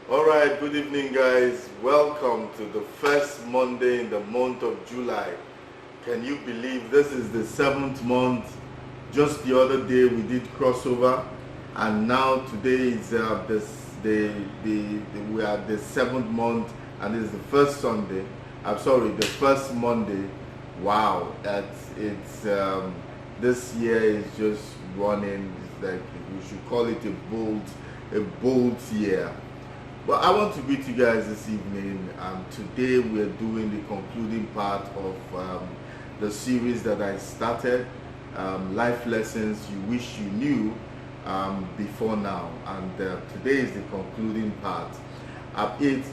All right, good evening, guys. Welcome to the first Monday in the month of July. Can you believe this is the seventh month? Just the other day we did crossover, and now today is we are the seventh month, and it's the first Sunday. I'm sorry, the first Monday. Wow, this year is just running. It's like we should call it a bold year. But I want to greet you guys this evening. Today we are doing the concluding part of the series that I started, Life Lessons You Wish You Knew Before Now. And today is the concluding part.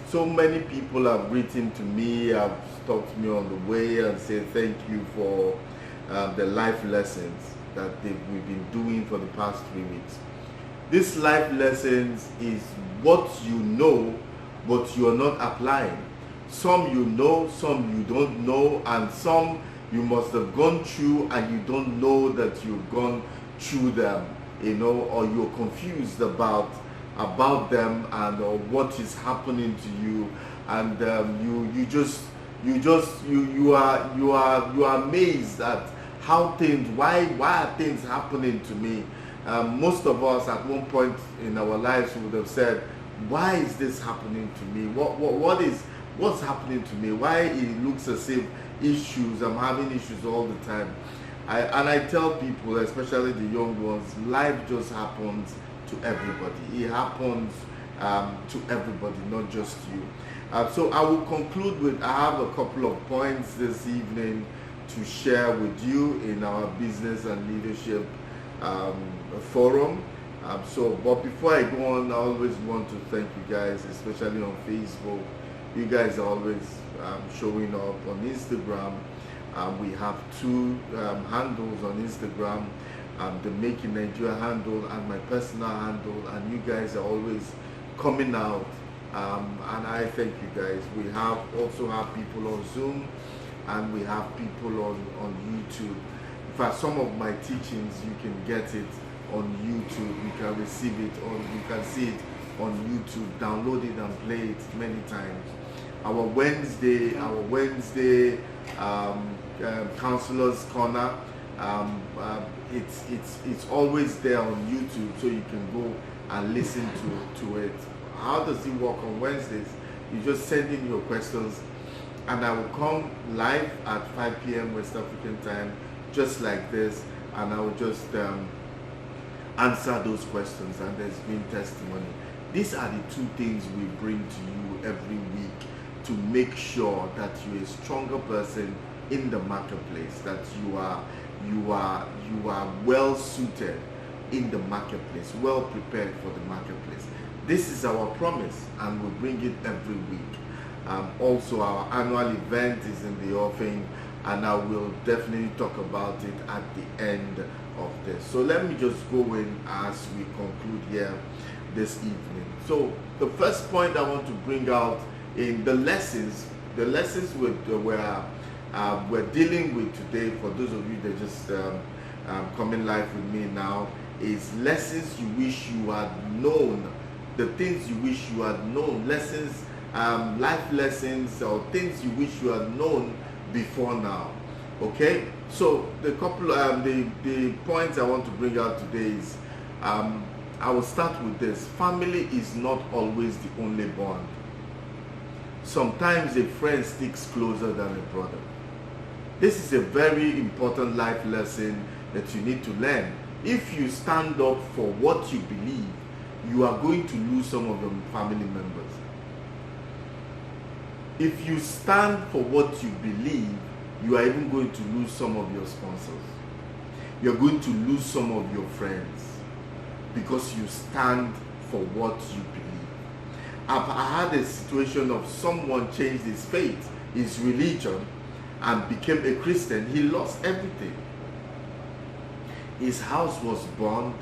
So many people have written to me, have talked to me on the way and said thank you for the life lessons that we've been doing for the past 3 weeks. This life lessons is what you know, but you are not applying. Some you know, some you don't know, and some you must have gone through and you don't know that you've gone through them, or you're confused about them and or what is happening to you, and you are amazed at why are things happening to me. Most of us at one point in our lives would have said, why is this happening to me? What's happening to me? Why it looks as if I'm having issues all the time. I tell people, especially the young ones, life just happens to everybody. It happens to everybody, not just you. So I will conclude with, I have a couple of points this evening to share with you in our business and leadership forum. But before I go on, I always want to thank you guys, especially on Facebook. You guys are always showing up on Instagram. We have two handles on Instagram, the Make in Nigeria handle and my personal handle, and you guys are always coming out, and I thank you guys. We also have people on Zoom, and we have people on YouTube. In fact, some of my teachings, you can get it on YouTube. You can receive it, or you can see it on YouTube, download it and play it many times. Our Wednesday Counselor's Corner, it's always there on YouTube, so you can go and listen to it. How does it work on Wednesdays? You just send in your questions, and I will come live at 5 p.m. West African time, just like this, and I will just answer those questions, and there's been testimony. These are the two things we bring to you every week to make sure that you're a stronger person in the marketplace, that you are well suited in the marketplace, well prepared for the marketplace. This is our promise, and we bring it every week. Also, our annual event is in the offing, and I will definitely talk about it at the end of this. So let me just go in as we conclude here this evening. So the first point I want to bring out in the lessons we're dealing with today, for those of you that just coming live with me now, is lessons you wish you had known, the things you wish you had known, lessons, life lessons, or things you wish you had known before now. Okay, so the points I want to bring out today is, I will start with this. Family is not always the only bond. Sometimes a friend sticks closer than a brother. This is a very important life lesson that you need to learn. If you stand up for what you believe, you are going to lose some of your family members. If you stand for what you believe, you are even going to lose some of your sponsors. You're going to lose some of your friends because you stand for what you believe. I had a situation of someone changed his faith, his religion, and became a Christian. He lost everything. His house was burned.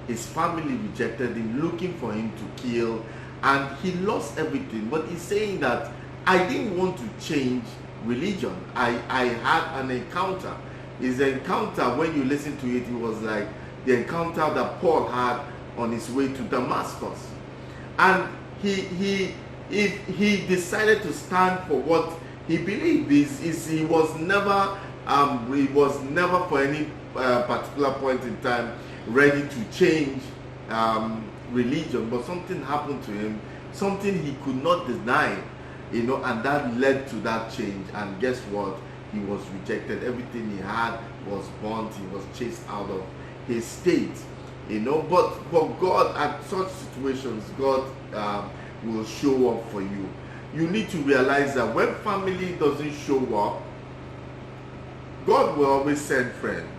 His family rejected him, looking for him to kill, and he lost everything. But he's saying that I didn't want to change religion. I had an encounter. His encounter, when you listen to it, it was like the encounter that Paul had on his way to Damascus. And he decided to stand for what he believed. He was never for any particular point in time ready to change religion, but something happened to him, something he could not deny, and that led to that change. And guess what? He was rejected. Everything he had was burnt. He was chased out of his state. But for God, at such situations, God will show up for you. You need to realize that when family doesn't show up, God will always send friends.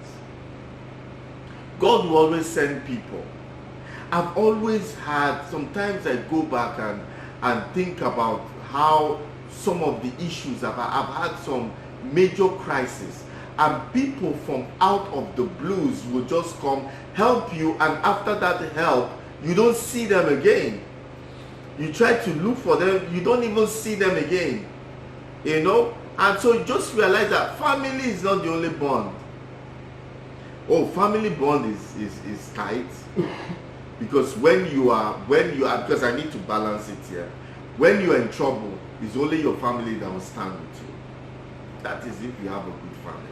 God will always send people. I've always had, sometimes I go back and think about how some of the issues I've had some major crisis, and people from out of the blues will just come help you, and after that help, you don't see them again. You try to look for them, you don't even see them again. And so you just realize that family is not the only bond. Oh, family bond is tight. Because when you are, because I need to balance it here. When you are in trouble, it's only your family that will stand with you. That is if you have a good family.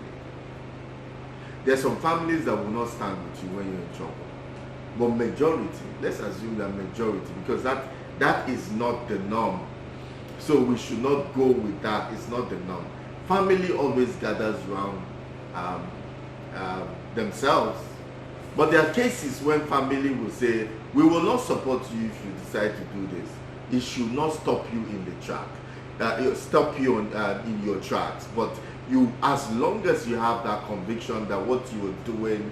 There's some families that will not stand with you when you're in trouble. But majority, let's assume that majority, because that is not the norm. So we should not go with that. It's not the norm. Family always gathers around themselves. But there are cases when family will say, we will not support you if you decide to do this. It should not stop you in the track. Stop you in your tracks. But you, as long as you have that conviction that what you are doing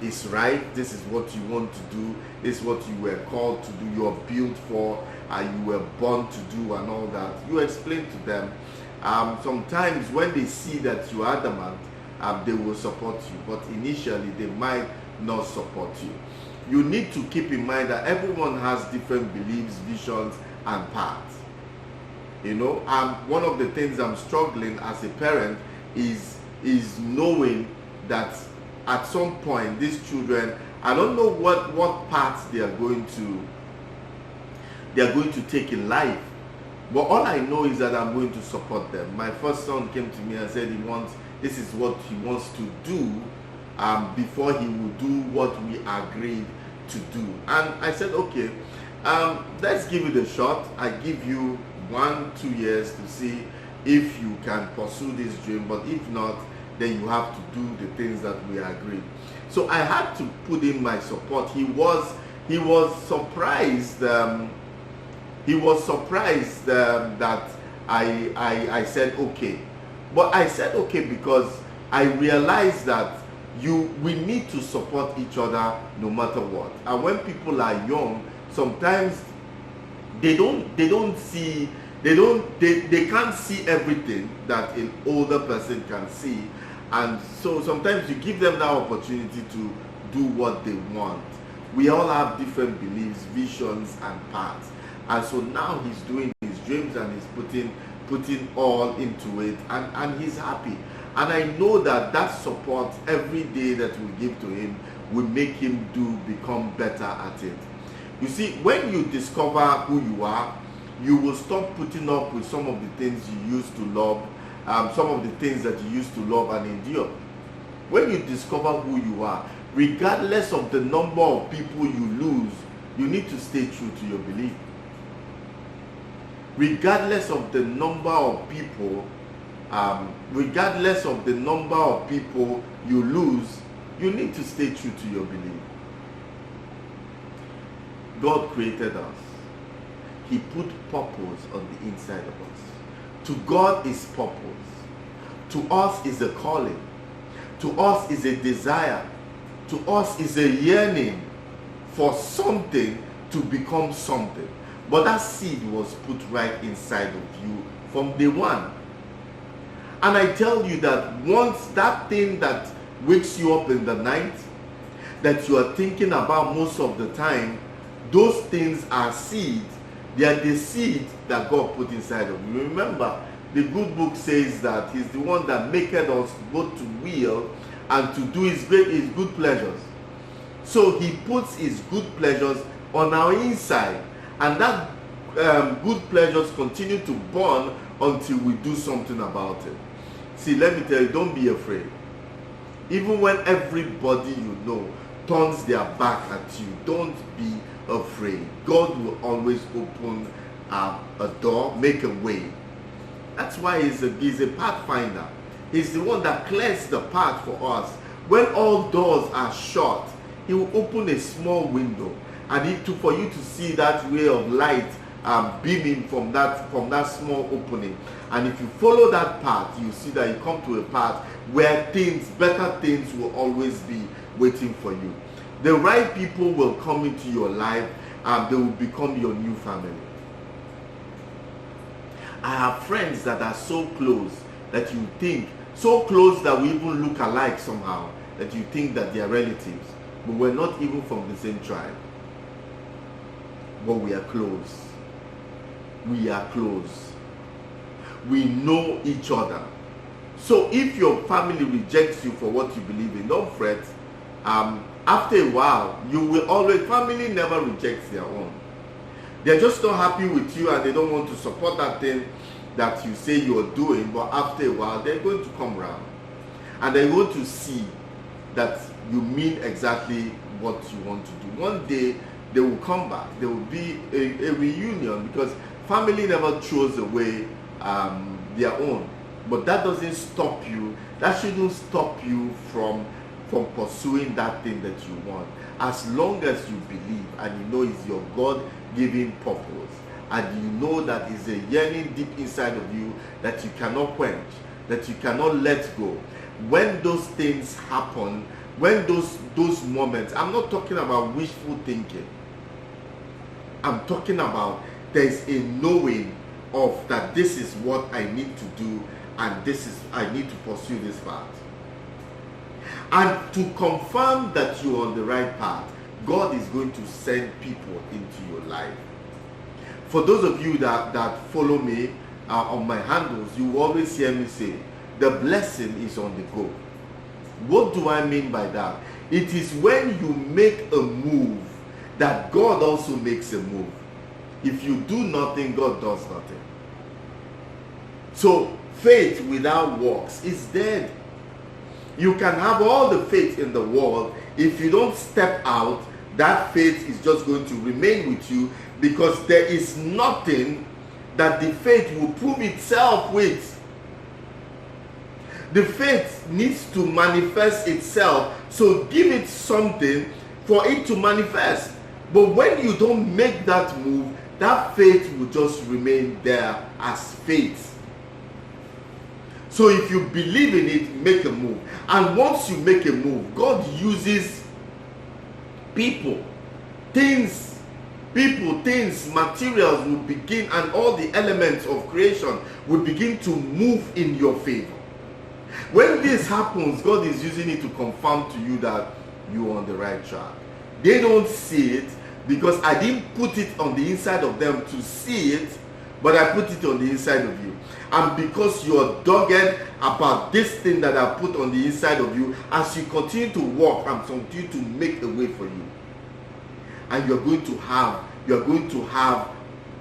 is right, this is what you want to do, this is what you were called to do, you are built for, you were born to do, and all that, you explain to them. Sometimes when they see that you are adamant, they will support you, but initially they might not support you. You need to keep in mind that everyone has different beliefs, visions, and paths. One of the things I'm struggling as a parent is knowing that at some point these children, I don't know what paths they are going to take in life, but all I know is that I'm going to support them. My first son came to me and said this is what he wants to do before he will do what we agreed to do. And I said, okay, let's give it a shot. I give you 1-2 years to see if you can pursue this dream, but if not, then you have to do the things that we agreed. So I had to put in my support. He was surprised. He was surprised that I said okay, but I said okay because I realized that we need to support each other no matter what. And when people are young, sometimes they can't see everything that an older person can see, and so sometimes you give them that opportunity to do what they want. We all have different beliefs, visions, and paths, and so now he's doing his dreams and he's putting all into it, and he's happy. And I know that support every day that we give to him will make him become better at it. You see, when you discover who you are, you will stop putting up with some of the things you used to love, some of the things that you used to love and endure. When you discover who you are, regardless of the number of people you lose, you need to stay true to your belief. Regardless of the number of people, you lose, you need to stay true to your belief. God created us. He put purpose on the inside of us. To God is purpose. To us is a calling. To us is a desire. To us is a yearning for something to become something. But that seed was put right inside of you from day one. And I tell you that once that thing that wakes you up in the night, that you are thinking about most of the time, those things are seeds. They are the seed that God put inside of you. Remember, the good book says that he's the one that maketh us both to will and to do his good pleasures. So he puts his good pleasures on our inside, and that good pleasures continue to burn until we do something about it. See, let me tell you, don't be afraid. Even when everybody you know turns their back at you, don't be afraid. God will always open a door, make a way. That's why he's a pathfinder. He's the one that clears the path for us. When all doors are shut, he will open a small window, and for you to see that ray of light beaming from that small opening. And if you follow that path, you see that you come to a path where better things will always be waiting for you. The right people will come into your life, and they will become your new family. I have friends that are so close that you think, so close that we even look alike somehow, that you think that they are relatives, but we're not even from the same tribe. But we are close. We are close. We know each other. So if your family rejects you for what you believe in, don't fret. After a while, you will always, family never rejects their own. They're just not happy with you, and they don't want to support that thing that you say you're doing, but after a while, they're going to come around. And they're going to see that you mean exactly what you want to do. One day, they will come back. There will be a reunion, because family never throws away their own. But that doesn't stop you. That shouldn't stop you from pursuing that thing that you want. As long as you believe and you know it's your God-given purpose, and you know that it's a yearning deep inside of you that you cannot quench, that you cannot let go. When those things happen, when those moments, I'm not talking about wishful thinking. I'm talking about there's a knowing of that this is what I need to do, and I need to pursue this path. And to confirm that you're on the right path, God is going to send people into your life. For those of you that follow me on my handles, you always hear me say, the blessing is on the go. What do I mean by that? It is when you make a move that God also makes a move. If you do nothing, God does nothing. So faith without works is dead. You can have all the faith in the world. If you don't step out, that faith is just going to remain with you, because there is nothing that the faith will prove itself with. The faith needs to manifest itself, so give it something for it to manifest. But when you don't make that move, that faith will just remain there as faith. So if you believe in it, make a move. And once you make a move, God uses people, things, materials will begin, and all the elements of creation will begin to move in your favor. When this happens, God is using it to confirm to you that you're on the right track. They don't see it, because I didn't put it on the inside of them to see it, but I put it on the inside of you. And because you're dogged about this thing that I put on the inside of you, as you continue to walk, I'm continue to make a way for you. And you're going to have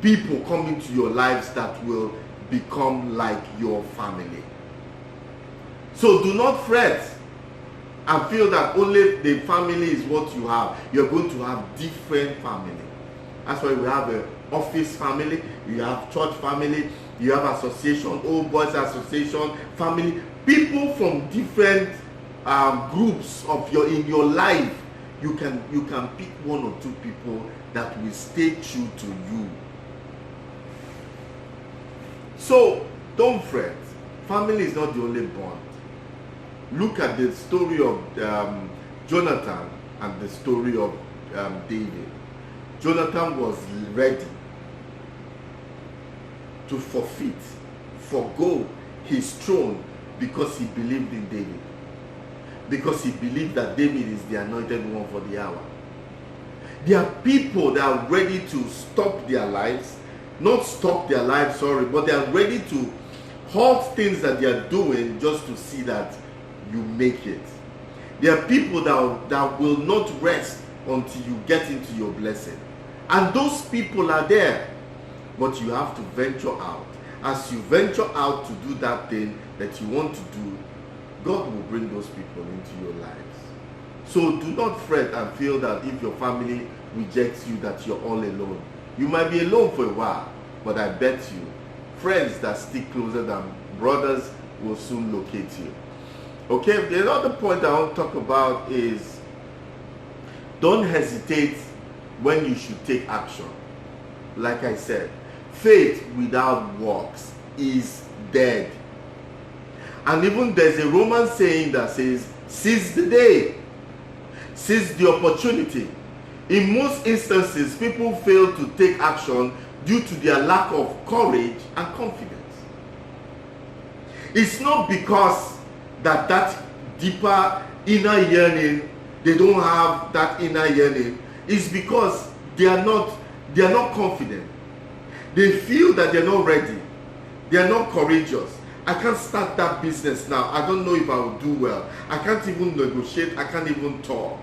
people come into your lives that will become like your family. So do not fret and feel that only the family is what you have. You're going to have different family. That's why we have an office family, you have church family, you have association, old boys association family. People from different groups in your life. You can pick one or two people that will stay true to you. So don't fret. Family is not the only bond. Look at the story of Jonathan and the story of David. Jonathan was ready to forgo his throne, because he believed in David. Because he believed that David is the anointed one for the hour. There are people that are ready to stop their lives, but they are ready to halt things that they are doing just to see that you make it. There are people that will not rest until you get into your blessing. And those people are there. but you have to venture out. As you venture out to do that thing that you want to do, God will bring those people into your lives. So do not fret and feel that if your family rejects you, that you're all alone. You might be alone for a while, but I bet you, friends that stick closer than brothers will soon locate you. Okay, the other point I want to talk about is don't hesitate when you should take action. Like I said, faith without works is dead. And even there's a Roman saying that says, seize the day, seize the opportunity. In most instances, people fail to take action due to their lack of courage and confidence. It's not because that deeper inner yearning, they don't have that inner yearning. It's because they are not confident. They feel that they're not ready. They are not courageous. I can't start that business now. I don't know if I will do well. I can't even negotiate. I can't even talk.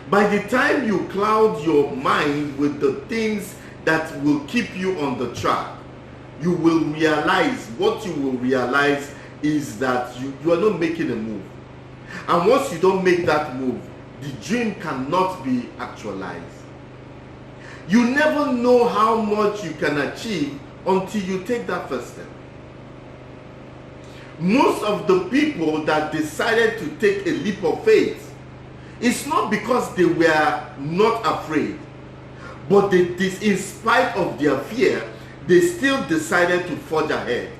By the time you cloud your mind with the things that will keep you on the track, you will realize, what you will realize is that you are not making a move. And once you don't make that move, the dream cannot be actualized. You never know how much you can achieve until you take that first step. Most of the people that decided to take a leap of faith, it's not because they were not afraid, but in spite of their fear, they still decided to forge ahead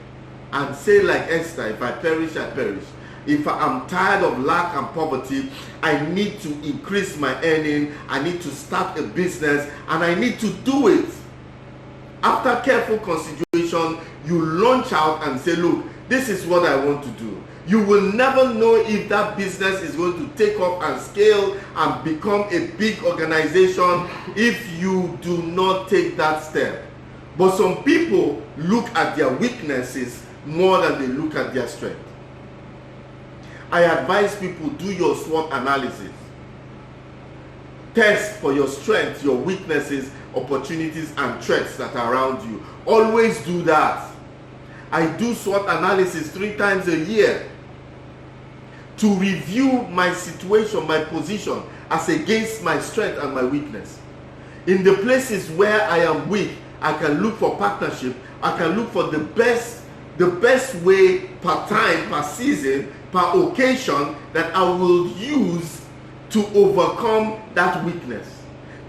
and say like Esther, if I perish, I perish. If I'm tired of lack and poverty, I need to increase my earning, I need to start a business, and I need to do it. After careful consideration, you launch out and say, look, this is what I want to do. You will never know if that business is going to take off and scale and become a big organization if you do not take that step. But some people look at their weaknesses more than they look at their strength. I advise people, do your SWOT analysis. Test for your strengths, your weaknesses, opportunities, and threats that are around you. Always do that. I do SWOT analysis 3 times a year to review my situation, my position as against my strength and my weakness. In the places where I am weak, I can look for partnership. I can look for the best way per time, per season, per occasion that I will use to overcome that weakness,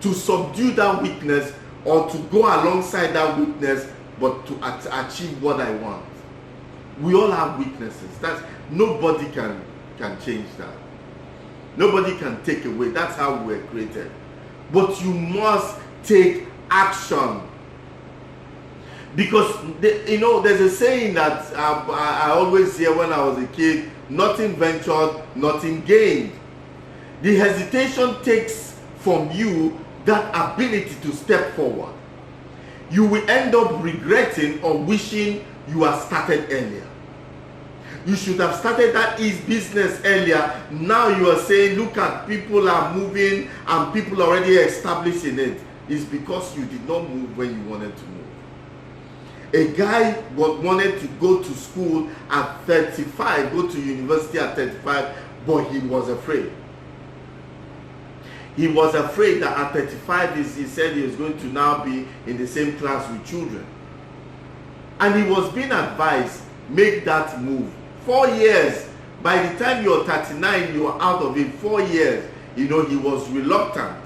to subdue that weakness, or to go alongside that weakness, but to achieve what I want. We all have weaknesses. Nobody can change that. Nobody can take away. That's how we were created. But you must take action. Because there's a saying that I always hear when I was a kid: nothing ventured, nothing gained. The hesitation takes from you that ability to step forward. You will end up regretting or wishing you had started earlier. You should have started that business earlier. Now you are saying, look at people are moving and people already established in it. It's because you did not move when you wanted to move. A guy wanted to go to school at 35, go to university at 35, but he was afraid. He was afraid that at 35, he said he was going to now be in the same class with children. And he was being advised, make that move. 4 years. By the time you're 39, you're out of it. 4 years. He was reluctant.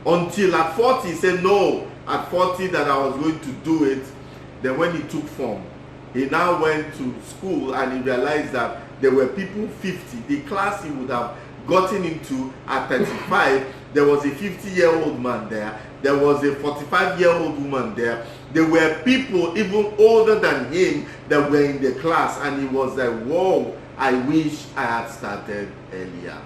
Until at 40, he said, no, at 40 that I was going to do it. Then when he took form, he now went to school and he realized that there were people 50. The class he would have gotten into at 35, there was a 50-year-old man there. There was a 45-year-old woman there. There were people even older than him that were in the class, and he was like, whoa, I wish I had started earlier.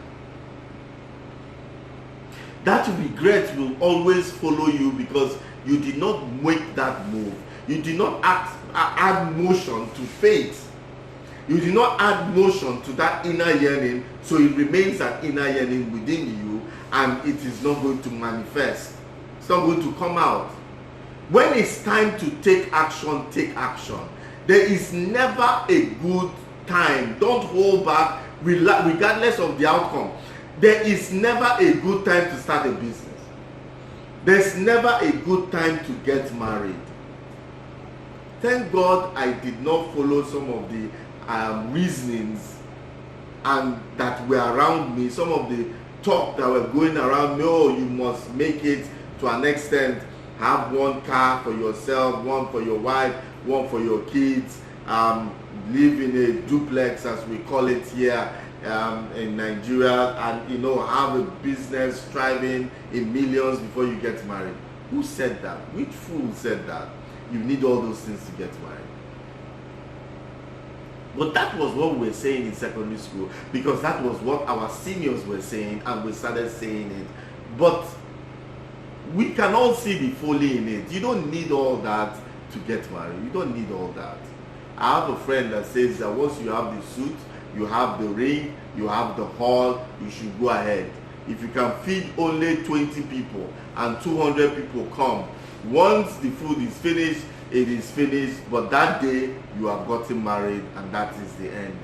That regret will always follow you because you did not make that move. You did not add motion to faith. You did not add motion to that inner yearning, so it remains an inner yearning within you, and it is not going to manifest. It's not going to come out. When it's time to take action, take action. There is never a good time. Don't hold back regardless of the outcome. There is never a good time to start a business. There's never a good time to get married. Thank God I did not follow some of the reasonings and that were around me, some of the talk that were going around me. Oh, you must make it to an extent, have one car for yourself, one for your wife, one for your kids, live in a duplex as we call it here in Nigeria, and have a business thriving in millions before you get married. Who said that? Which fool said that you need all those things to get married? But that was what we were saying in secondary school, because that was what our seniors were saying, and we started saying it. But we can all see the folly in it. You don't need all that to get married. You don't need all that. I have a friend that says that once you have the suit, you have the ring, you have the hall, you should go ahead. If you can feed only 20 people and 200 people come, once the food is finished, it is finished. But that day, you have gotten married, and that is the end.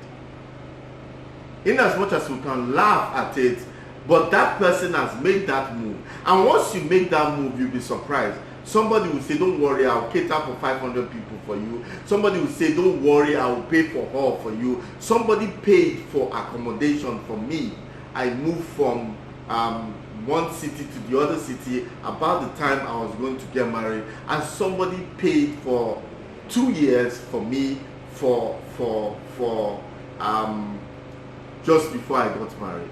In as much as we can laugh at it, but that person has made that move. And once you make that move, you'll be surprised. Somebody will say, don't worry, I'll cater for 500 people for you. Somebody will say, don't worry, I will pay for all for you. Somebody paid for accommodation for me. I moved from one city to the other city about the time I was going to get married. And somebody paid for 2 years for me for just before I got married.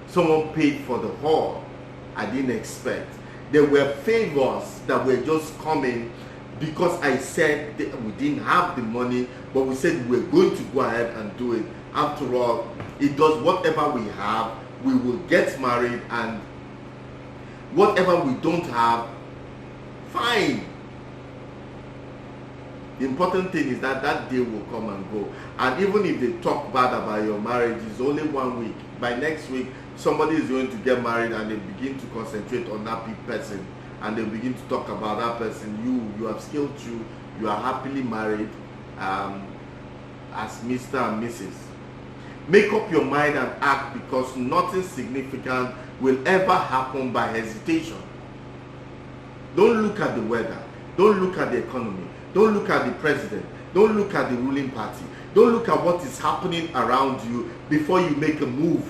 Someone paid for the hall I didn't expect. There were favors that were just coming because I said we didn't have the money, but we said we're going to go ahead and do it. After all, it does whatever we have, we will get married, and whatever we don't have, fine. The important thing is that that day will come and go. And even if they talk bad about your marriage, it's only 1 week. By next week, somebody is going to get married, and they begin to concentrate on that big person, and they begin to talk about that person. You have scaled through, you are happily married as Mr. and Mrs. Make up your mind and act, because nothing significant will ever happen by hesitation. Don't look at the weather. Don't look at the economy. Don't look at the president. Don't look at the ruling party. Don't look at what is happening around you before you make a move.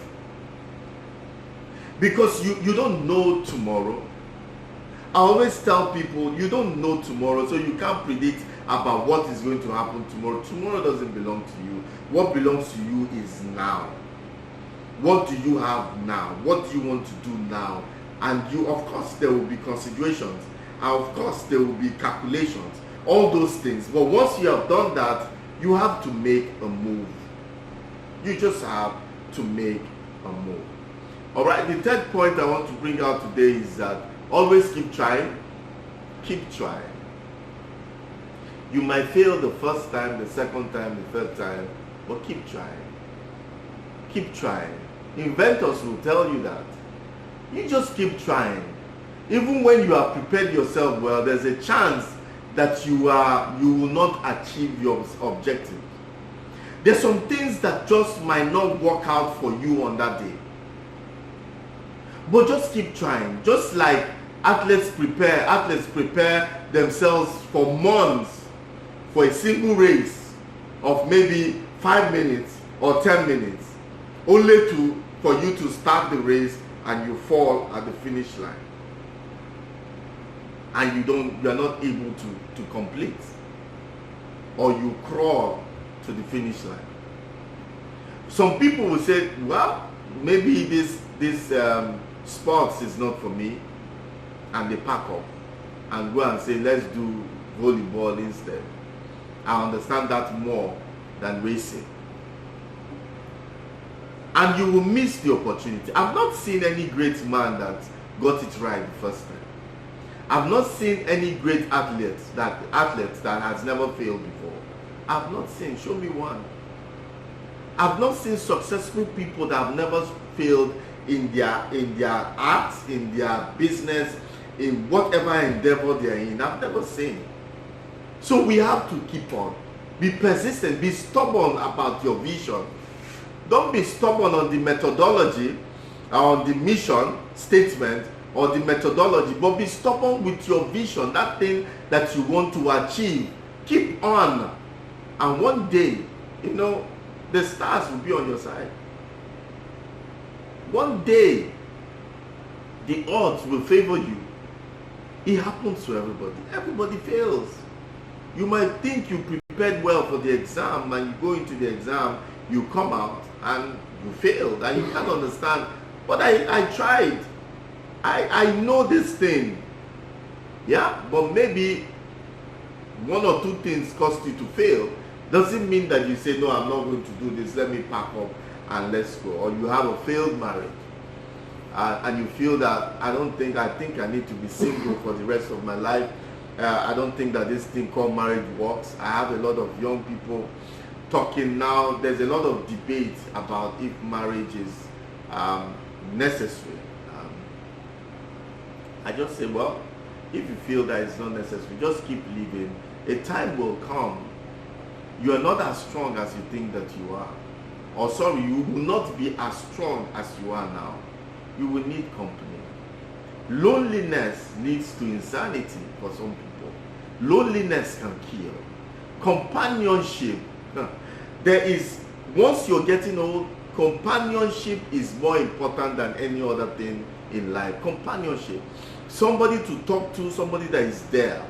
Because you don't know tomorrow. I always tell people, you don't know tomorrow, so you can't predict about what is going to happen tomorrow. Tomorrow doesn't belong to you. What belongs to you is now. What do you have now? What do you want to do now? And you, of course, there will be considerations. And of course, there will be calculations. All those things. But once you have done that, you have to make a move. You just have to make a move. All right, the third point I want to bring out today is that always keep trying. Keep trying. You might fail the first time, the second time, the third time, but keep trying. Keep trying. Inventors will tell you that. You just keep trying. Even when you have prepared yourself well, there's a chance that you will not achieve your objective. There's some things that just might not work out for you on that day. But just keep trying. Just like athletes prepare themselves for months for a single race of maybe 5 minutes or 10 minutes, only for you to start the race and you fall at the finish line. And you are not able to complete, or you crawl to the finish line. Some people will say, well, maybe this sports is not for me, and they pack up and go and say, let's do volleyball instead. I understand that more than racing. And you will miss the opportunity. I've not seen any great man that got it right the first time. I've not seen any great athlete that has never failed before. I've not seen. Show me one. I've not seen successful people that have never failed in their arts, in their business, in whatever endeavor they are in. I've never seen. So we have to keep on. Be persistent. Be stubborn about your vision. Don't be stubborn on the methodology, on the mission statement, or the methodology, but be stubborn with your vision, that thing that you want to achieve. Keep on. And one day, you know, the stars will be on your side. One day, the odds will favor you. It happens to everybody. Everybody fails. You might think you prepared well for the exam, and you go into the exam, you come out and you failed, and you can't understand. But I tried. I know this thing. Yeah, but maybe one or two things caused you to fail. Doesn't mean that you say, no, I'm not going to do this, let me pack up and let's go. Or you have a failed marriage, and you feel that I think I need to be single for the rest of my life. I don't think that this thing called marriage works. I have a lot of young people talking now. There's a lot of debate about if marriage is necessary. I just say, well, if you feel that it's not necessary, just keep living. A time will come. You are not as strong as you think that you are. Or sorry, you will not be as strong as you are now. You will need company. Loneliness leads to insanity for some people. Loneliness can kill. Companionship. There is, once you're getting old, companionship is more important than any other thing in life. Companionship. Somebody to talk to, somebody that is there.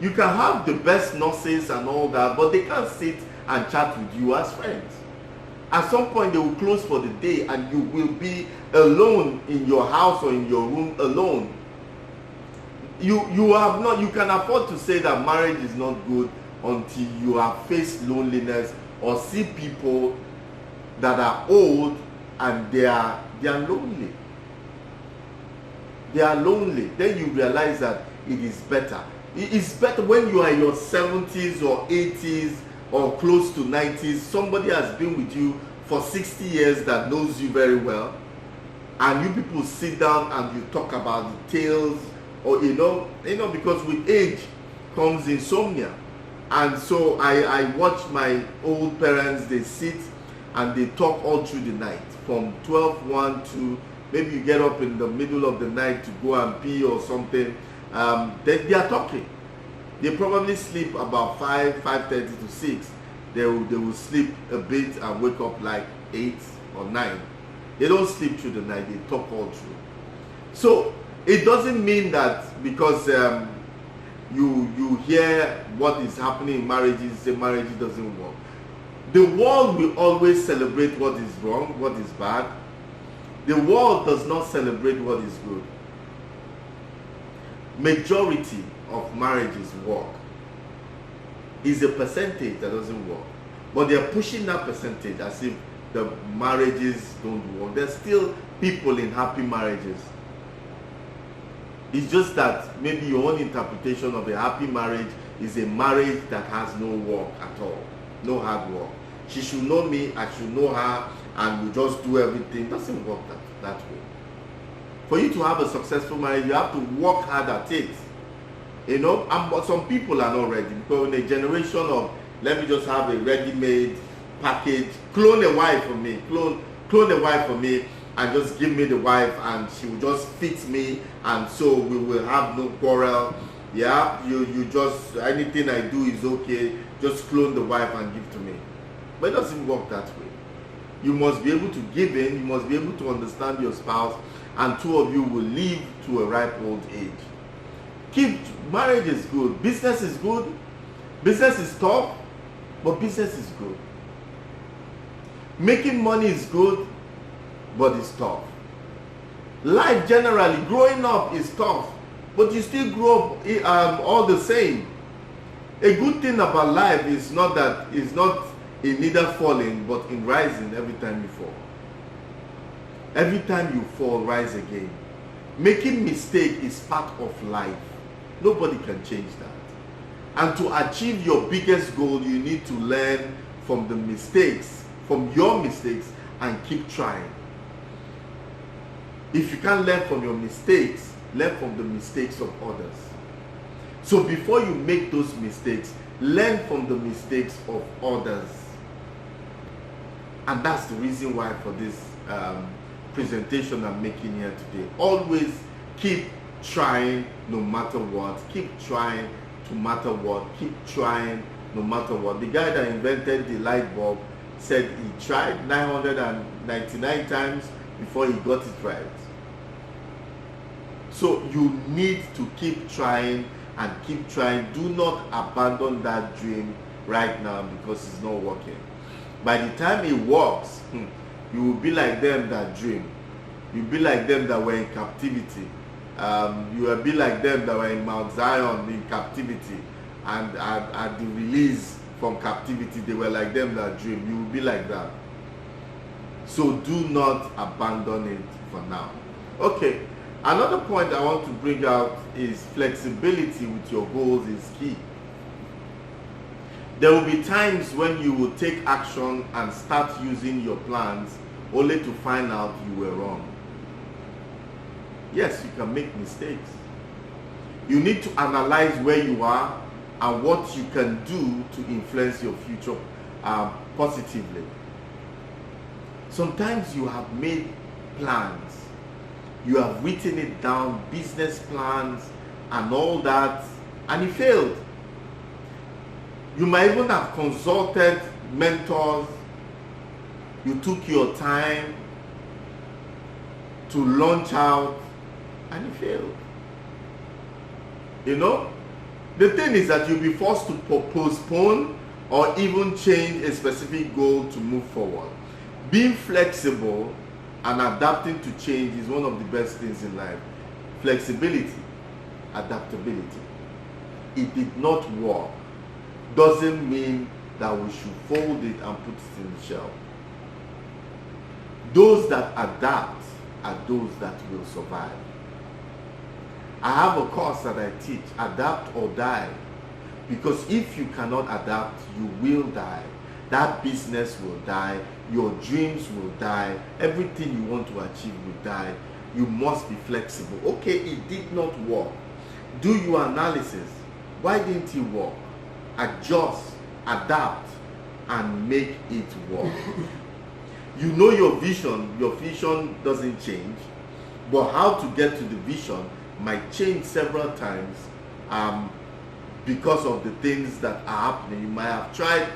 You can have the best nurses and all that, but they can't sit and chat with you as friends. At some point they will close for the day and you will be alone in your house or in your room alone. You can afford to say that marriage is not good until you have faced loneliness or see people that are old and they are lonely. They are lonely. Then you realize that it is better. It's better when you are in your 70s or 80s or close to 90s. Somebody has been with you for 60 years that knows you very well, and you people sit down and you talk about the tales, or you know, because with age comes insomnia. And so I watch my old parents. They sit and they talk all through the night from 12, 1 to maybe you get up in the middle of the night to go and pee or something. They are talking. They probably sleep about 5:30 to 6. They will sleep a bit and wake up like 8 or 9. They don't sleep through the night. They talk all through. So it doesn't mean that because you hear what is happening in marriages, say marriage doesn't work. The world will always celebrate what is wrong, what is bad. The world does not celebrate what is good. Majority of marriages work. Is a percentage that doesn't work. But they are pushing that percentage as if the marriages don't work. There's still people in happy marriages. It's just that maybe your own interpretation of a happy marriage is a marriage that has no work at all. No hard work. She should know me, I should know her, and we just do everything. It doesn't work that way. For you to have a successful marriage, you have to work hard at it. You know, but some people are not ready, because in a generation of let me just have a ready-made package, clone a wife for me, clone a wife for me, and just give me the wife, and she will just fit me, and so we will have no quarrel. Yeah, you just, anything I do is okay. Just clone the wife and give to me. But it doesn't work that way. You must be able to give in. You must be able to understand your spouse, and two of you will live to a ripe old age. Marriage is good. Business is good. Business is tough, but business is good. Making money is good, but it's tough. Life generally, growing up is tough, but you still grow up all the same. A good thing about life is not in neither falling, but in rising every time you fall. Every time you fall, rise again. Making mistake is part of life. Nobody can change that. And to achieve your biggest goal, you need to learn from the mistakes, from your mistakes, and keep trying. If you can't learn from your mistakes, learn from the mistakes of others. So before you make those mistakes, learn from the mistakes of others. And that's the reason why for this presentation I'm making here today. Always keep trying no matter what. Keep trying no matter what. Keep trying no matter what. The guy that invented the light bulb said he tried 999 times before he got it right. So you need to keep trying and keep trying. Do not abandon that dream right now because it's not working. By the time it works, you will be like them that dream. You'll be like them that were in captivity. You will be like them that were in Mount Zion in captivity, and at the release from captivity, they were like them that dream. You will be like that. So do not abandon it for now. Okay, another point I want to bring out is flexibility with your goals is key. There will be times when you will take action and start using your plans only to find out you were wrong. Yes, you can make mistakes. You need to analyze where you are and what you can do to influence your future positively. Sometimes you have made plans, you have written it down, business plans and all that, and it failed. You might even have consulted mentors. You took your time to launch out and it failed. You know, the thing is that you'll be forced to postpone or even change a specific goal to move forward. Being flexible and adapting to change is one of the best things in life. Flexibility, adaptability. It did not work doesn't mean that we should fold it and put it in the shelf. Those that adapt are those that will survive. I have a course that I teach, adapt or die. Because if you cannot adapt, you will die. That business will die. Your dreams will die. Everything you want to achieve will die. You must be flexible. Okay, it did not work. Do your analysis. Why didn't it work? Adjust, adapt, and make it work. You know your vision doesn't change, but how to get to the vision might change several times because of the things that are happening. You might have tried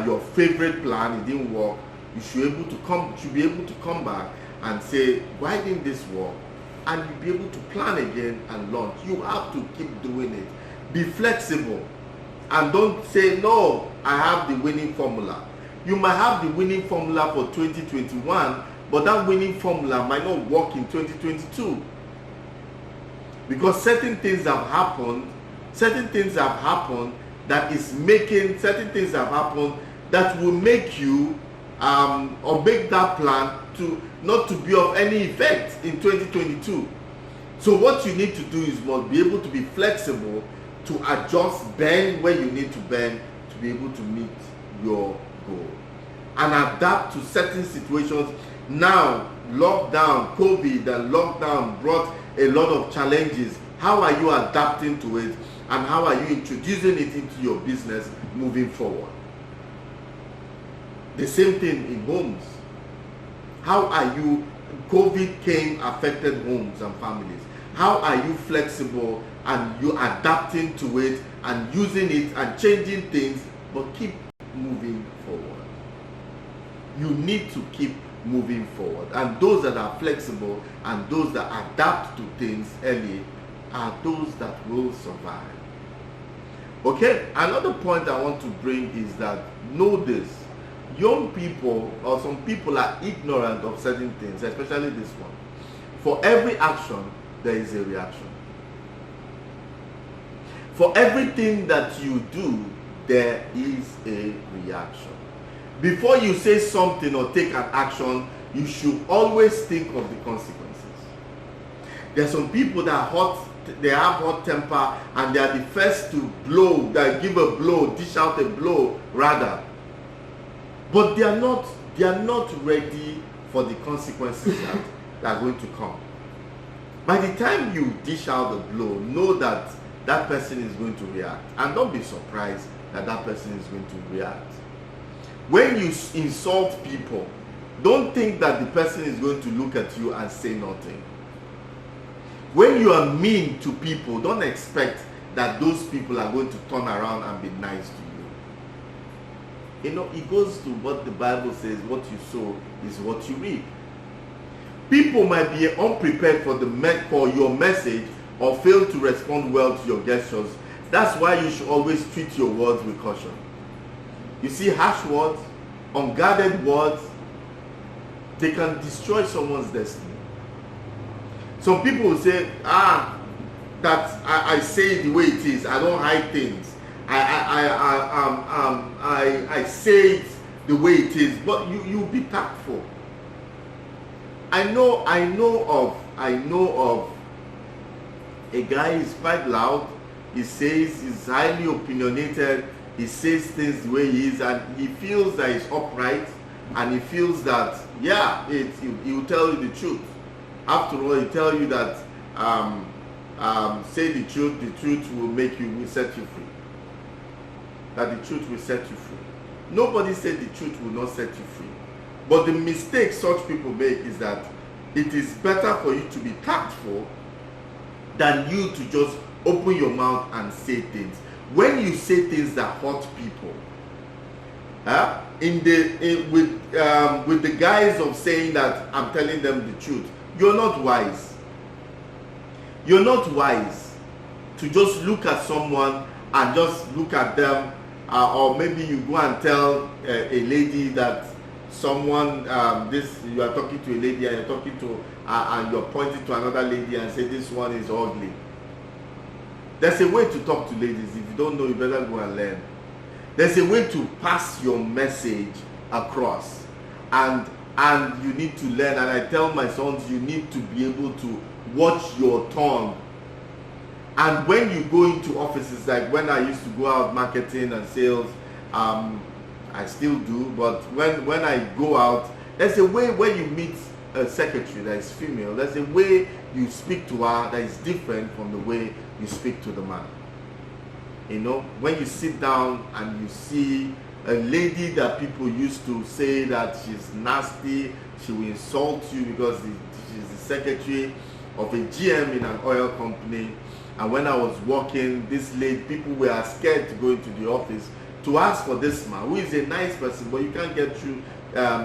your favorite plan, it didn't work. You should be able to come back and say, why didn't this work? And you'll be able to plan again and launch. You have to keep doing it. Be flexible. And don't say, no, I have the winning formula. You might have the winning formula for 2021, but that winning formula might not work in 2022. Because certain things have happened that will make you or make that plan to not to be of any effect in 2022. So what you need to do is must be able to be flexible, to adjust, bend where you need to bend to be able to meet your goal and adapt to certain situations. Now, lockdown, COVID and lockdown brought a lot of challenges. How are you adapting to it, and how are you introducing it into your business moving forward? The same thing in homes. How are you, COVID came, affected homes and families. How are you flexible and you adapting to it and using it and changing things, but keep moving forward? You need to keep moving forward. And those that are flexible and those that adapt to things early are those that will survive. Okay, another point I want to bring is that know this. Young people or some people are ignorant of certain things, especially this one. For every action, there is a reaction. For everything that you do, there is a reaction. Before you say something or take an action, you should always think of the consequences. There are some people that are hot, they have hot temper, and they are the first to blow, that give a blow, dish out a blow rather. But they are not ready for the consequences that are going to come. By the time you dish out the blow, know that that person is going to react, and don't be surprised that that person is going to react. When you insult people, don't think that the person is going to look at you and say nothing. When you are mean to people, don't expect that those people are going to turn around and be nice to you. You know, it goes to what the Bible says, what you sow is what you reap. People might be unprepared for your message or fail to respond well to your gestures. That's why you should always treat your words with caution. You see, harsh words, unguarded words, they can destroy someone's destiny. Some people will say, that I say it the way it is. I don't hide things. I say it the way it is. But you be tactful. I know of a guy who's quite loud. He says he's highly opinionated. He says things the way he is, and he feels that he's upright, and he feels that he will tell you the truth. After all, he tell you that say the truth will set you free. That the truth will set you free. Nobody said the truth will not set you free. But the mistake such people make is that it is better for you to be tactful than you to just open your mouth and say things. When you say things that hurt people, with the guise of saying that I'm telling them the truth, you're not wise. You're not wise to just look at someone and just look at them, or maybe you go and tell a lady that someone you are talking to a lady and you're talking to and you're pointing to another lady and say this one is ugly. There's a way to talk to ladies. If you don't know, you better go and learn. There's a way to pass your message across, and you need to learn. And I tell my sons, you need to be able to watch your tongue. And when you go into offices, like when I used to go out marketing and sales, I still do, but when I go out, there's a way when you meet a secretary that is female, there's a way you speak to her that is different from the way you speak to the man. You know, when you sit down and you see a lady that people used to say that she's nasty, she will insult you because she's the secretary of a GM in an oil company. And when I was working, this lady, people were scared to go into the office to ask for this man, who is a nice person, but you can't get through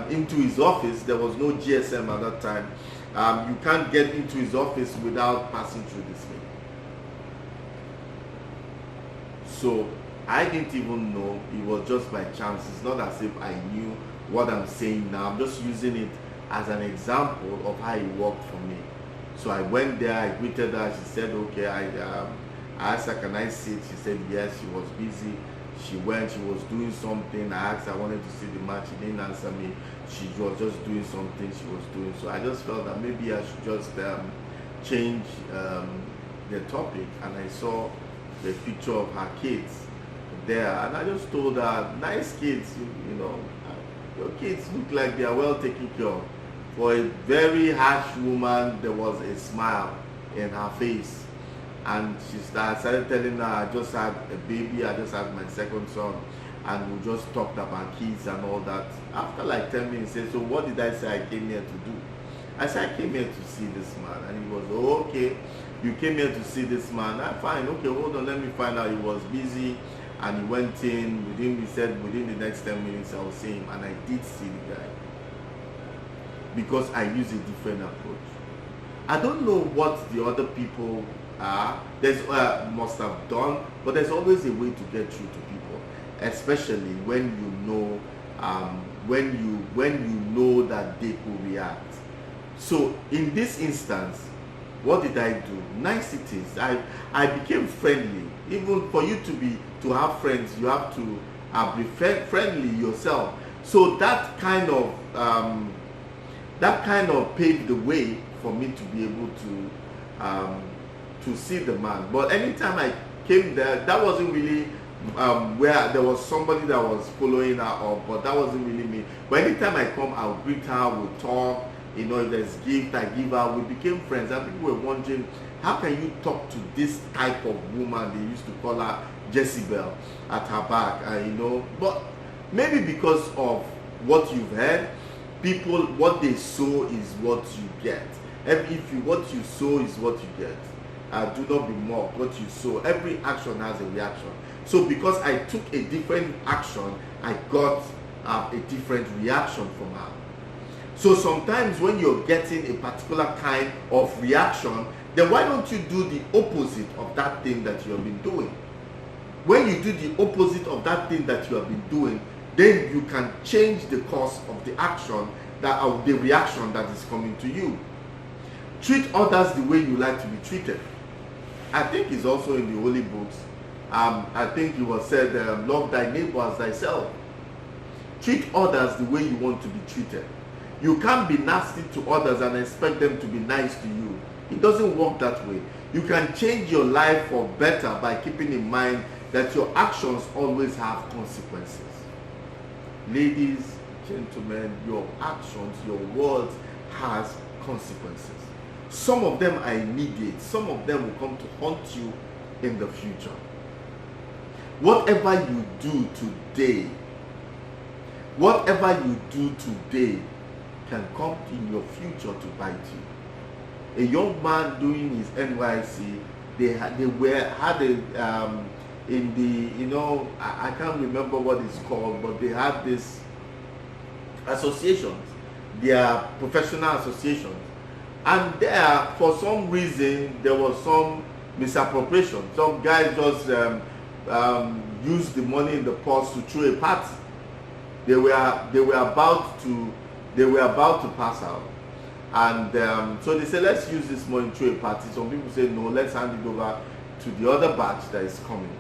into his office. There was no GSM at that time. You can't get into his office without passing through this lady. So I didn't even know. It was just by chance. It's not as if I knew what I'm saying now. I'm just using it as an example of how it worked for me. So I went there, I greeted her. She said, okay. I asked her, can I sit? She said yes. She was busy. She went, she was doing something. I asked her, I wanted to see the match. She didn't answer me. She was just doing something she was doing. So I just felt that maybe I should just change the topic. And I saw the picture of her kids there. And I just told her, nice kids, you know, your kids look like they are well taken care of. For a very harsh woman, there was a smile in her face. And she started telling her, I just had a baby, I just had my second son, and we just talked about kids and all that. After like 10 minutes, she said, so what did I say I came here to do? I said, I came here to see this man. And he was, oh, okay, you came here to see this man. I'm fine, okay, hold on, let me find out. He was busy, and he went in. He said, within the next 10 minutes, I will see him. And I did see the guy, because I use a different approach. I don't know what the other people must have done, but there's always a way to get through to people, especially when you know when you know that they could react. So in this instance, what did I do? Niceties. I became friendly. Even for you to have friends, you have to be friendly yourself. So that kind of paved the way for me to be able to see the man. But anytime I came there, that wasn't really where there was somebody that was following her up, but that wasn't really me. But anytime I come, I'll greet her, we'll talk, You know, if there's gift, I give her. We became friends, and people were wondering, how can you talk to this type of woman? They used to call her Jezebel at her back, you know. But maybe because of what you've heard, people, what they sow is what you get. What you sow is what you get. Do not be mocked. What you sow, every action has a reaction. So because I took a different action, I got a different reaction from her. So sometimes when you're getting a particular kind of reaction, then why don't you do the opposite of that thing that you have been doing? When you do the opposite of that thing that you have been doing, then you can change the course of the action, the reaction that is coming to you. Treat others the way you like to be treated. I think it's also in the Holy Books. I think it was said, love thy neighbor as thyself. Treat others the way you want to be treated. You can't be nasty to others and expect them to be nice to you. It doesn't work that way. You can change your life for better by keeping in mind that your actions always have consequences. Ladies, gentlemen, your actions, your words has consequences. Some of them are immediate. Some of them will come to haunt you in the future. Whatever you do today can come in your future to bite you. A young man doing his NYC, in the, you know, I can't remember what it's called, but they had this associations, their professional associations, and there, for some reason, there was some misappropriation. Some guys just used the money in the purse to throw a party. They were about to pass out, and so they said, let's use this money to throw a party. Some people say, no, let's hand it over to the other batch that is coming.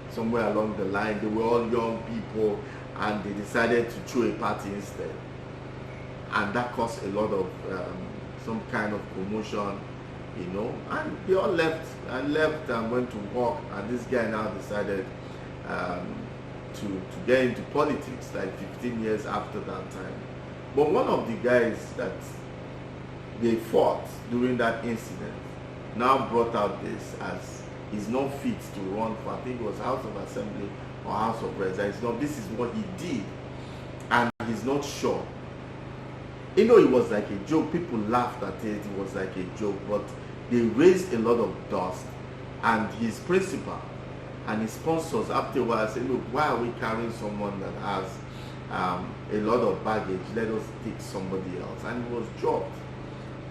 Somewhere along the line, they were all young people, and they decided to throw a party instead, and that caused a lot of some kind of commotion, you know, and they all left and went to work, and this guy now decided to get into politics like 15 years after that time. But one of the guys that they fought during that incident now brought out this as he's not fit to run for, I think it was House of Assembly or House of Reps. This is what he did, and he's not sure. You know, it was like a joke. People laughed at it. It was like a joke, but they raised a lot of dust. And his principal and his sponsors after a while said, look, why are we carrying someone that has a lot of baggage? Let us take somebody else. And he was dropped.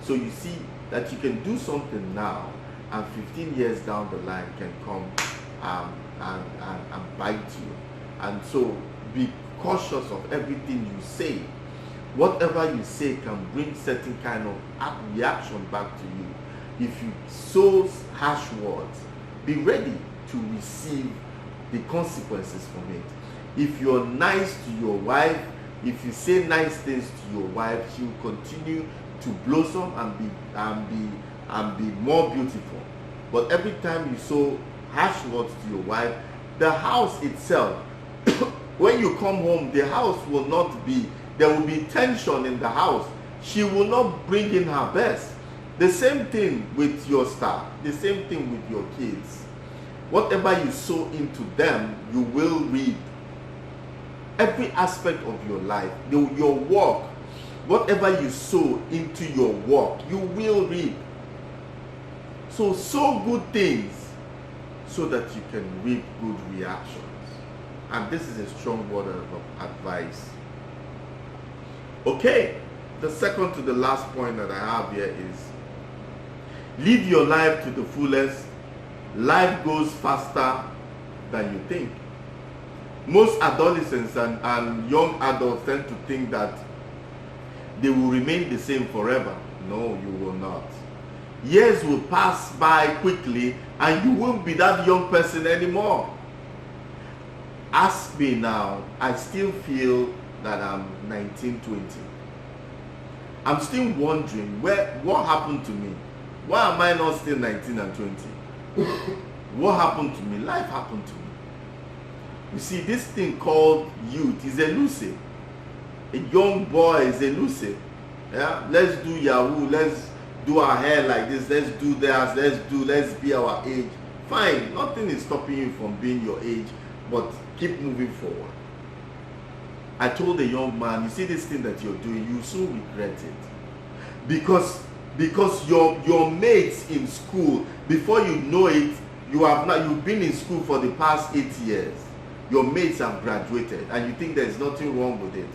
So you see that you can do something now, and 15 years down the line can come and bite you. And so be cautious of everything you say. Whatever you say can bring certain kind of reaction back to you. If you sow harsh words, be ready to receive the consequences from it. If you're nice to your wife, if you say nice things to your wife, she will continue to blossom and be more beautiful. But every time you sow harsh words to your wife, the house itself, when you come home, the house will not be, there will be tension in the house. She will not bring in her best. The same thing with your staff, the same thing with your kids. Whatever you sow into them, you will reap. Every aspect of your life, your work, whatever you sow into your work, you will reap. So sow good things so that you can reap good reactions. And this is a strong word of advice. Okay, the second to the last point that I have here is live your life to the fullest. Life goes faster than you think. Most adolescents and young adults tend to think that they will remain the same forever. No, you will not. Years will pass by quickly and you won't be that young person anymore. Ask me now, I still feel that I'm 19, 20. I'm still wondering what happened to me. Why am I not still 19 and 20? What happened to me? Life happened to me. You see, this thing called youth is elusive. A young boy is elusive. Yeah, let's do Yahoo, let's do our hair like this, let's do that, let's be our age. Fine, nothing is stopping you from being your age, but keep moving forward. I told the young man, you see this thing that you're doing, you soon regret it. Because your mates in school, before you know it, you've been in school for the past 8 years. Your mates have graduated and you think there's nothing wrong with it,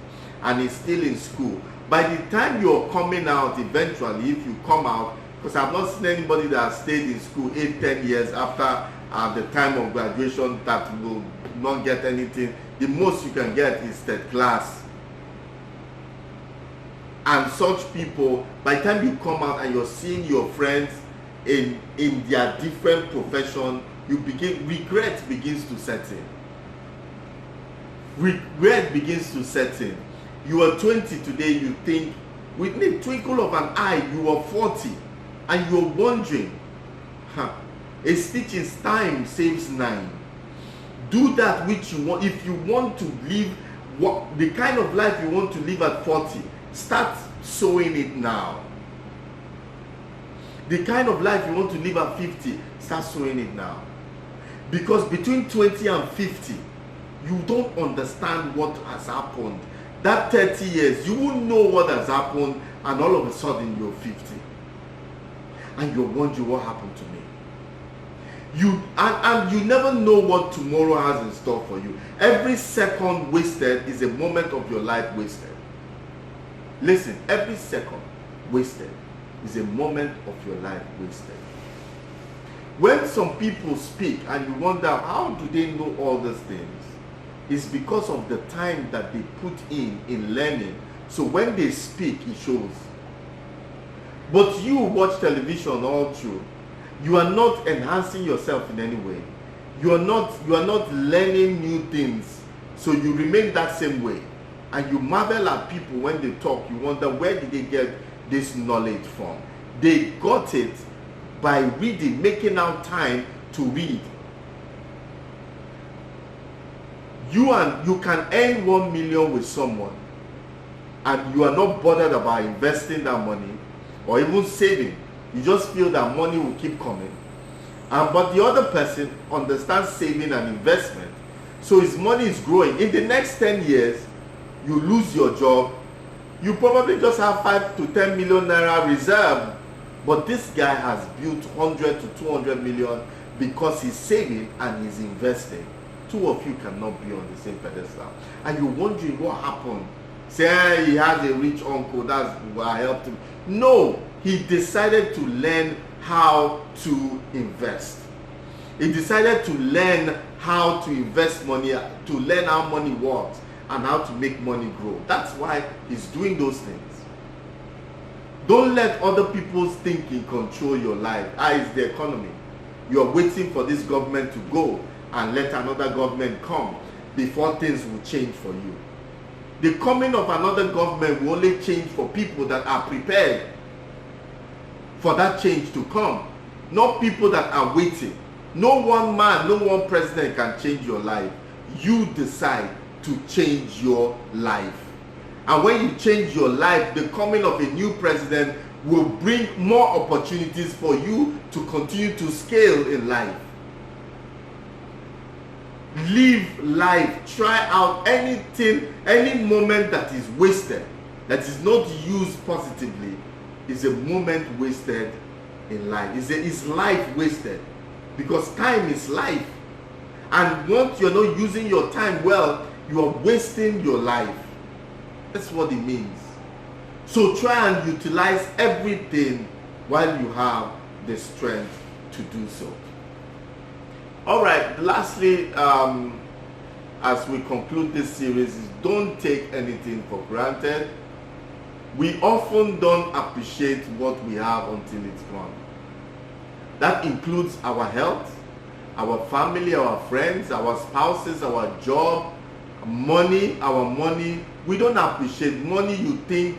and it's still in school. By the time you're coming out, eventually, if you come out, because I've not seen anybody that has stayed in school 8-10 years after the time of graduation that will not get anything. The most you can get is third class. And such people, by the time you come out and you're seeing your friends in their different profession, regret begins to set in. Regret begins to set in. You are 20 today, you think, with the twinkle of an eye, you are 40, and you're wondering, a stitch in time saves 9. Do that which you want. If you want to live the kind of life you want to live at 40, start sowing it now. The kind of life you want to live at 50, start sowing it now. Because between 20 and 50, you don't understand what has happened. That 30 years, you won't know what has happened, and all of a sudden you're 50. And you're wondering what happened to me. And you never know what tomorrow has in store for you. Every second wasted is a moment of your life wasted. Listen, every second wasted is a moment of your life wasted. When some people speak and you wonder, how do they know all these things? It's because of the time that they put in learning. So when they speak, it shows. But you watch television all through. You are not enhancing yourself in any way. You are not learning new things. So you remain that same way. And you marvel at people when they talk. You wonder, where did they get this knowledge from? They got it by reading, making out time to read. You can earn 1 million with someone, and you are not bothered about investing that money or even saving. You just feel that money will keep coming. But the other person understands saving and investment, so his money is growing. In the next 10 years, you lose your job, you probably just have 5 to 10 million naira reserve, but this guy has built 100 to 200 million because he's saving and he's investing. Two of you cannot be on the same pedestal, and you're wondering what happened. Say he has a rich uncle, that's what helped him. No, he decided to learn how to invest. He decided to learn how to invest money, to learn how money works and how to make money grow. That's why he's doing those things. Don't let other people's thinking control your life. It's the economy. You're waiting for this government to go and let another government come before things will change for you. The coming of another government will only change for people that are prepared for that change to come, not people that are waiting. No one man, no one president can change your life. You decide to change your life. And when you change your life, the coming of a new president will bring more opportunities for you to continue to scale in life. Live life. Try out anything, any moment that is wasted, that is not used positively, is a moment wasted in life. Is life wasted? Because time is life. And once you're not using your time well, you are wasting your life. That's what it means. So try and utilize everything while you have the strength to do so. All right, lastly, as we conclude this series, is don't take anything for granted. We often don't appreciate what we have until it's gone. That includes our health, our family, our friends, our spouses, our job, money, our money. We don't appreciate money you think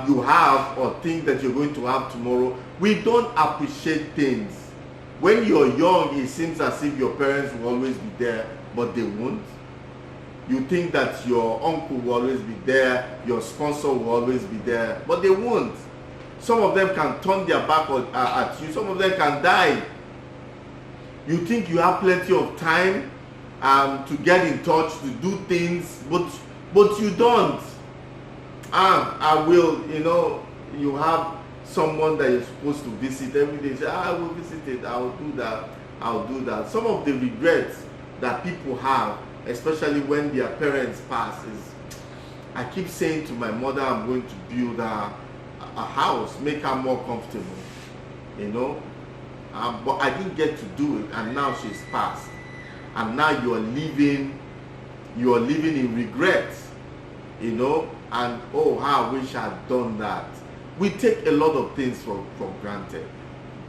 you have or think that you're going to have tomorrow. We don't appreciate things. When you're young, it seems as if your parents will always be there, but they won't. You think that your uncle will always be there, your sponsor will always be there, but they won't. Some of them can turn their back at you. Some of them can die. You think you have plenty of time to get in touch, to do things, but you don't. I will, you have someone that you're supposed to visit every day. Say, I will visit it, I'll do that. Some of the regrets that people have, especially when their parents pass, is I keep saying to my mother, I'm going to build a house, make her more comfortable, but I didn't get to do it, and now she's passed, and now you are living in regret, and oh, how I wish I had done that. We take a lot of things for granted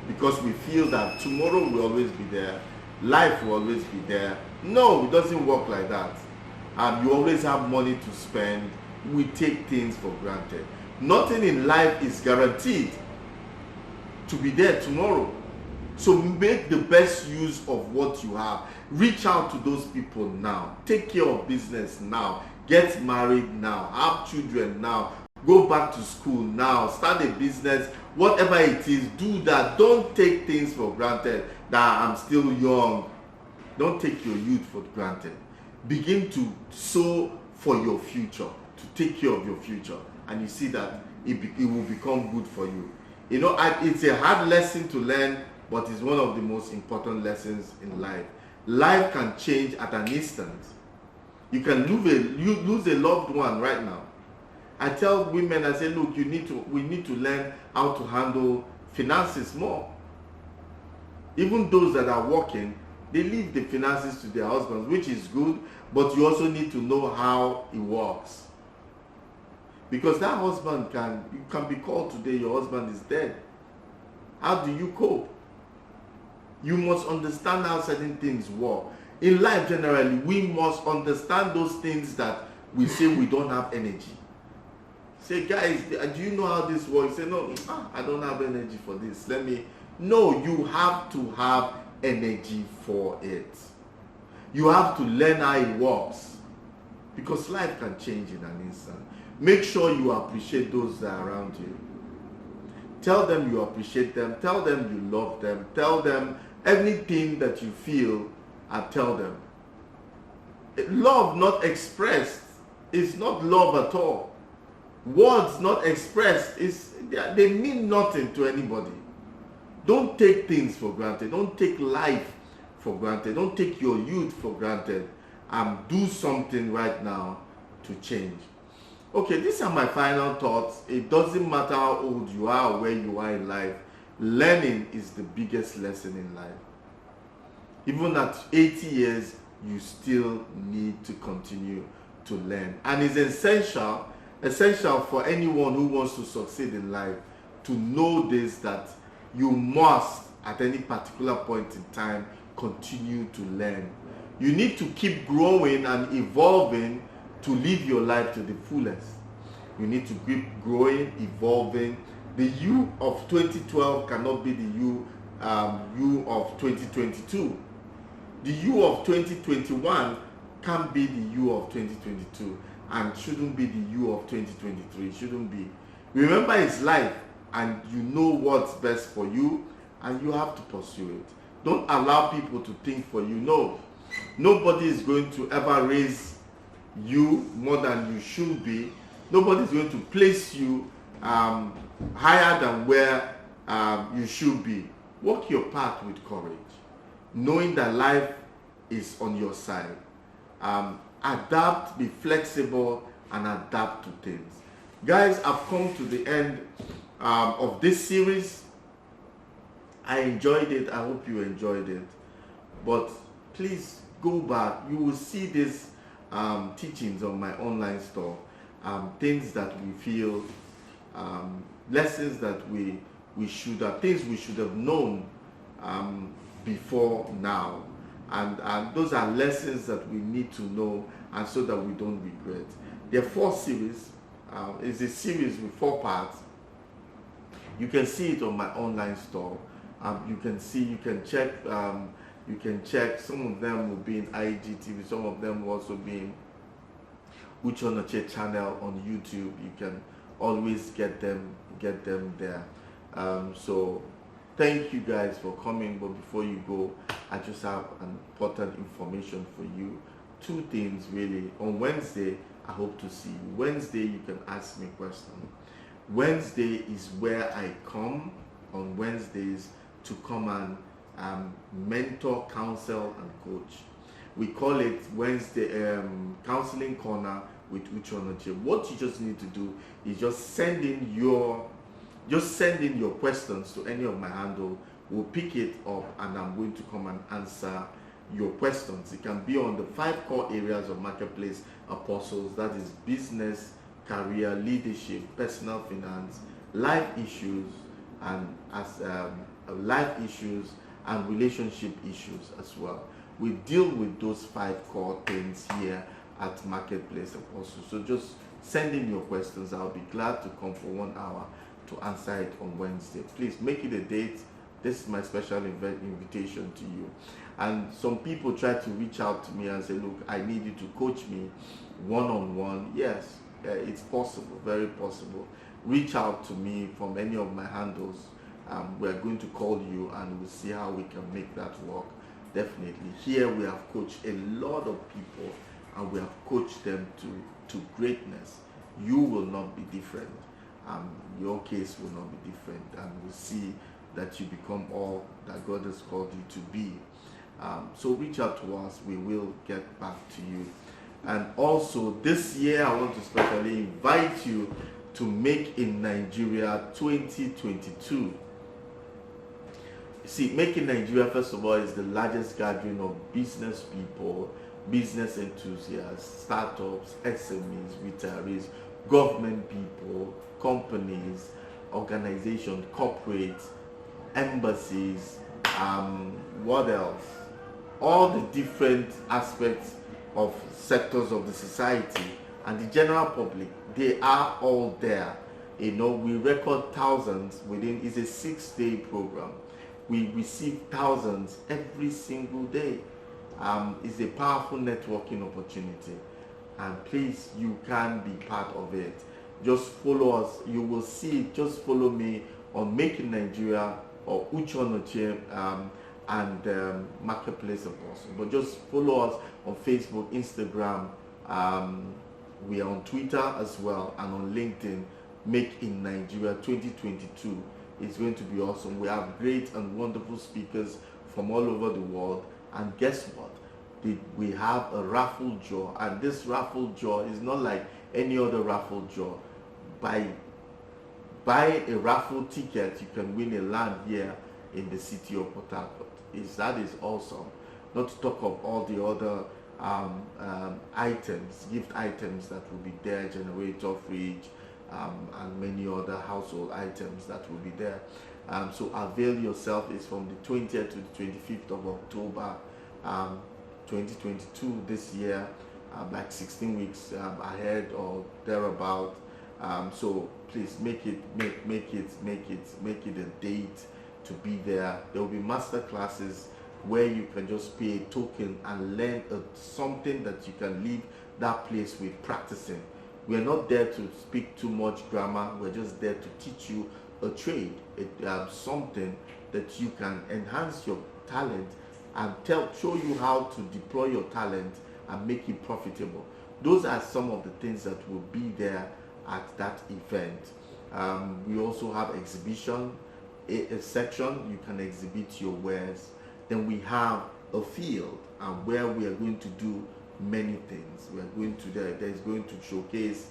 because we feel that tomorrow will always be there, life will always be there. No, it doesn't work like that. You always have money to spend. We take things for granted. Nothing in life is guaranteed to be there tomorrow. So make the best use of what you have. Reach out to those people now. Take care of business now. Get married now. Have children now. Go back to school now. Start a business. Whatever it is, do that. Don't take things for granted that I'm still young. Don't take your youth for granted. Begin to sow for your future, to take care of your future. And you see that it will become good for you. It's a hard lesson to learn, but it's one of the most important lessons in life. Life can change at an instant. You can lose a loved one right now. I tell women, I say, look, we need to learn how to handle finances more. Even those that are working, they leave the finances to their husbands, which is good, but you also need to know how it works. Because that husband you can be called today, your husband is dead. How do you cope? You must understand how certain things work. In life generally, we must understand those things that we say we don't have energy. Say, guys, do you know how this works? Say, no, I don't have energy for this. No, you have to have energy for it. You have to learn how it works. Because life can change in an instant. Make sure you appreciate those that are around you. Tell them you appreciate them. Tell them you love them. Tell them anything that you feel, tell them. Love not expressed is not love at all. Words not expressed, they mean nothing to anybody. Don't take things for granted. Don't take life for granted. Don't take your youth for granted. Do something right now to change. Okay, these are my final thoughts. It doesn't matter how old you are or where you are in life. Learning is the biggest lesson in life. Even at 80 years, you still need to continue to learn. And it's essential for anyone who wants to succeed in life to know this, that you must, at any particular point in time, continue to learn. You need to keep growing and evolving to live your life to the fullest. You need to keep growing, evolving. The you of 2012 cannot be the you of 2022. The you of 2021 can't be the you of 2022 and shouldn't be the you of 2023. Shouldn't be. Remember, it's life, and you know what's best for you, and you have to pursue it. Don't allow people to think for you. No, nobody is going to ever raise you more than you should be. Nobody is going to place you higher than where you should be. Walk your path with courage, knowing that life is on your side. Adapt, be flexible, and adapt to things. Guys, I've come to the end of this series. I enjoyed it. I hope you enjoyed it. But please go back. You will see these teachings on my online store. Things that we feel, lessons that we should have, things we should have known before now. And those are lessons that we need to know, and so that we don't regret. There are 4 series. It's a series with 4 parts. You can see it on my online store. You can check. Some of them will be in IGTV. Some of them will also be Uche Onoche channel on YouTube. You can always get them there. So thank you guys for coming. But before you go, I just have an important information for you. Two things really. On Wednesday, I hope to see you. Wednesday, you can ask me questions. Wednesday is where I come on Wednesdays to come and mentor, counsel, and coach. We call it Wednesday Counseling Corner with Uche Onoche. What you just need to do is just send in your questions to any of my handle. We'll pick it up and I'm going to come and answer your questions. It can be on the 5 core areas of Marketplace Apostles, that is business, career, leadership, personal finance, life issues, and relationship issues as well. We deal with those 5 core things here at Marketplace Apostles. So just send in your questions. I'll be glad to come for 1 hour to answer it on Wednesday. Please make it a date. This is my special invitation to you. And some people try to reach out to me and say, look, I need you to coach me one-on-one. Yes, it's possible, very possible. Reach out to me from any of my handles. We're going to call you and we'll see how we can make that work. Definitely. Here we have coached a lot of people and we have coached them to greatness. You will not be different. Your case will not be different, and we'll see that you become all that God has called you to be. So reach out to us. We will get back to you. And also this year I want to specially invite you to Make in Nigeria 2022. See, Make in Nigeria, first of all, is the largest gathering of business people, business enthusiasts, startups, SMEs, retirees, government people, companies, organizations, corporates, embassies, what else? All the different aspects of sectors of the society and the general public, they are all there. You know, we record thousands within, it's a 6-day program. We receive thousands every single day. It's a powerful networking opportunity. And please, you can be part of it. Just follow us. You will see it. Just follow me on Make in Nigeria or Uche Onoche and Marketplace Apostle. But just follow us on Facebook, Instagram. We are on Twitter as well, and on LinkedIn. Make in Nigeria 2022. It's going to be awesome. We have great and wonderful speakers from all over the world. And guess what? We have a raffle draw, and this raffle draw is not like any other raffle draw. Buy a raffle ticket, you can win a land here in the city of Port Harcourt. That is awesome. Not to talk of all the other items, gift items that will be there, generator, fridge, and many other household items that will be there. So avail yourself. It's from the 20th to the 25th of October 2022 this year, like 16 weeks ahead or thereabout. So please make it a date to be there. There will be master classes where you can just pay a token and learn something that you can leave that place with practicing. We're not there to speak too much grammar. We're just there to teach you a trade, something that you can enhance your talent and show you how to deploy your talent and make it profitable. Those are some of the things that will be there at that event. We also have exhibition, a section you can exhibit your wares. Then we have a field where we are going to do many things. We are going to there's going to showcase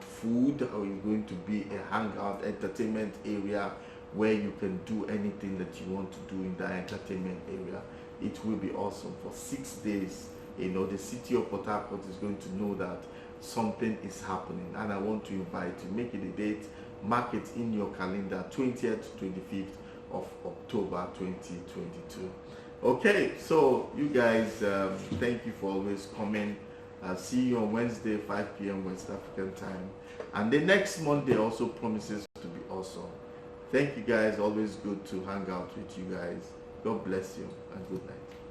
food, or it's going to be a hangout entertainment area where you can do anything that you want to do in that entertainment area. It will be awesome for 6 days. You know, the city of Port Harcourt is going to know that something is happening, and I want to invite you. Make it a date, mark it in your calendar, 20th to 25th of October 2022. Okay, so you guys, thank you for always coming. See you on Wednesday, 5 p.m. West African time. And the next Monday also promises to be awesome. Thank you guys. Always good to hang out with you guys. God bless you and good night.